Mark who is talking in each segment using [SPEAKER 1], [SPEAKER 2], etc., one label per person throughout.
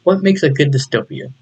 [SPEAKER 1] What makes a good dystopia?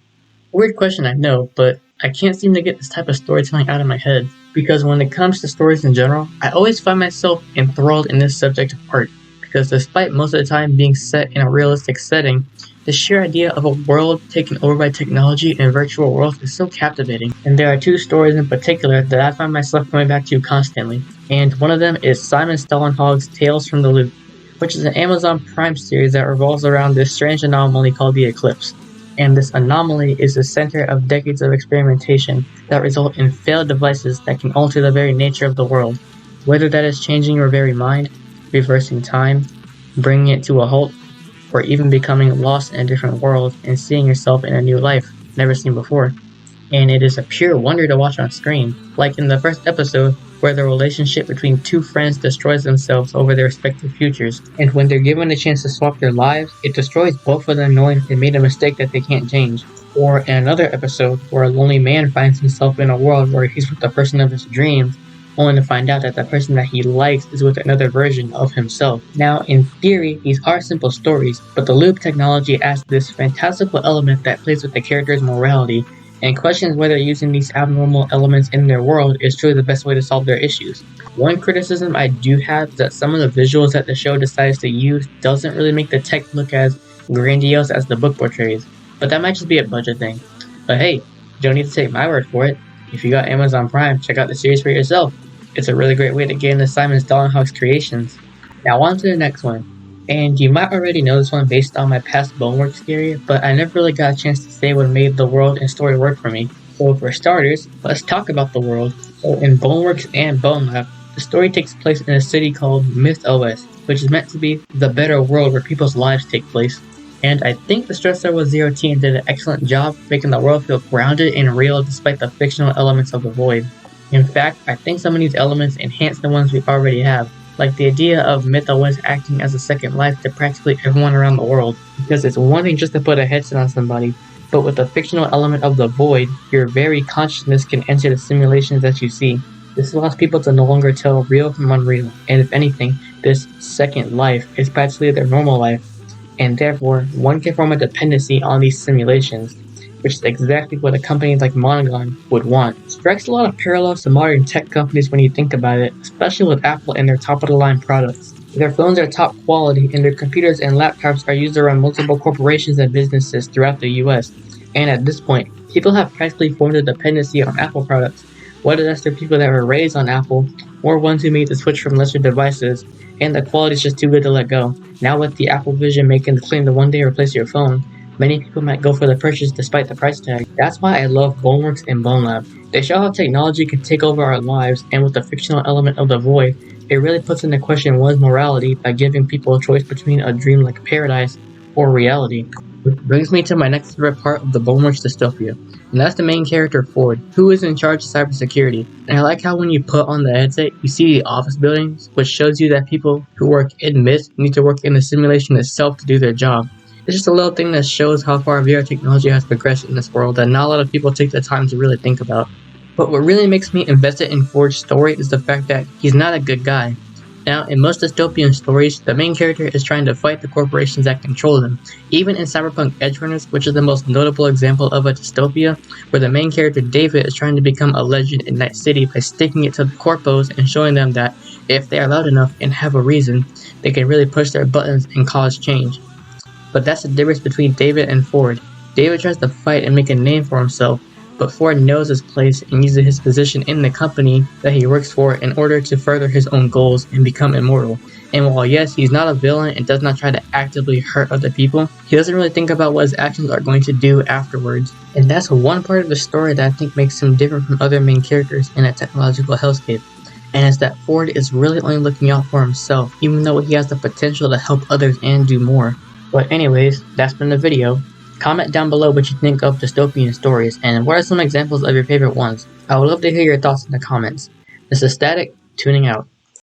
[SPEAKER 1] Weird question, I know, but I can't seem to get this type of storytelling out of my head. Because when it comes to stories in general, I always find myself enthralled in this subject of art. Because despite most of the time being set in a realistic setting, the sheer idea of a world taken over by technology and virtual worlds is so captivating. And there are two stories in particular that I find myself coming back to constantly. And one of them is Simon Stålenhag's Tales from the Loop, which is an Amazon Prime series that revolves around this strange anomaly called the Eclipse. And this anomaly is the center of decades of experimentation that result in failed devices that can alter the very nature of the world, whether that is changing your very mind, reversing time, bringing it to a halt, or even becoming lost in a different world and seeing yourself in a new life never seen before. And it is a pure wonder to watch on screen, like in the first episode where the relationship between two friends destroys themselves over their respective futures, and when they're given a chance to swap their lives, it destroys both of them knowing they made a mistake that they can't change. Or in another episode where a lonely man finds himself in a world where he's with the person of his dreams, only to find out that the person that he likes is with another version of himself. Now, in theory, these are simple stories, but the loop technology adds this fantastical element that plays with the character's morality and questions whether using these abnormal elements in their world is truly the best way to solve their issues. One criticism I do have is that some of the visuals that the show decides to use doesn't really make the tech look as grandiose as the book portrays, but that might just be a budget thing. But hey, you don't need to take my word for it. If you got Amazon Prime, check out the series for yourself. It's a really great way to get into Simon Stålenhag's creations. Now on to the next one. And you might already know this one based on my past Boneworks theory, but I never really got a chance to say what made the world and story work for me. So for starters, let's talk about the world. So in Boneworks and Bone Lab, the story takes place in a city called Myth OS, which is meant to be the better world where people's lives take place. And I think the stressor was Zero T and did an excellent job making the world feel grounded and real despite the fictional elements of the void. In fact, I think some of these elements enhance the ones we already have, like the idea of Myth OS acting as a second life to practically everyone around the world, because it's one thing just to put a headset on somebody, but with the fictional element of the void, your very consciousness can enter the simulations that you see. This allows people to no longer tell real from unreal, and if anything, this second life is practically their normal life, and therefore, one can form a dependency on these simulations, which is exactly what a company like Monogon would want. It strikes a lot of parallels to modern tech companies when you think about it, especially with Apple and their top-of-the-line products. Their phones are top quality, and their computers and laptops are used around multiple corporations and businesses throughout the US. And at this point, people have practically formed a dependency on Apple products, whether that's the people that were raised on Apple, or ones who made the switch from lesser devices, and the quality is just too good to let go. Now with the Apple Vision making the claim to one day replace your phone, many people might go for the purchase despite the price tag. That's why I love Boneworks and Bone Lab. They show how technology can take over our lives, and with the fictional element of the void, it really puts into question one's morality by giving people a choice between a dream like paradise or reality. Which brings me to my next favorite part of the Boneworks dystopia, and that's the main character Ford, who is in charge of cybersecurity. And I like how when you put on the headset, you see the office buildings, which shows you that people who work in Myth need to work in the simulation itself to do their job. It's just a little thing that shows how far VR technology has progressed in this world that not a lot of people take the time to really think about. But what really makes me invested in Ford's story is the fact that he's not a good guy. Now, in most dystopian stories, the main character is trying to fight the corporations that control them. Even in Cyberpunk Edgerunners, which is the most notable example of a dystopia, where the main character David is trying to become a legend in Night City by sticking it to the corpos and showing them that if they are loud enough and have a reason, they can really push their buttons and cause change. But that's the difference between David and Ford. David tries to fight and make a name for himself, but Ford knows his place and uses his position in the company that he works for in order to further his own goals and become immortal. And while yes, he's not a villain and does not try to actively hurt other people, he doesn't really think about what his actions are going to do afterwards. And that's one part of the story that I think makes him different from other main characters in a technological hellscape. And it's that Ford is really only looking out for himself, even though he has the potential to help others and do more. But anyways, that's been the video. Comment down below what you think of dystopian stories, and what are some examples of your favorite ones. I would love to hear your thoughts in the comments. This is Static, tuning out.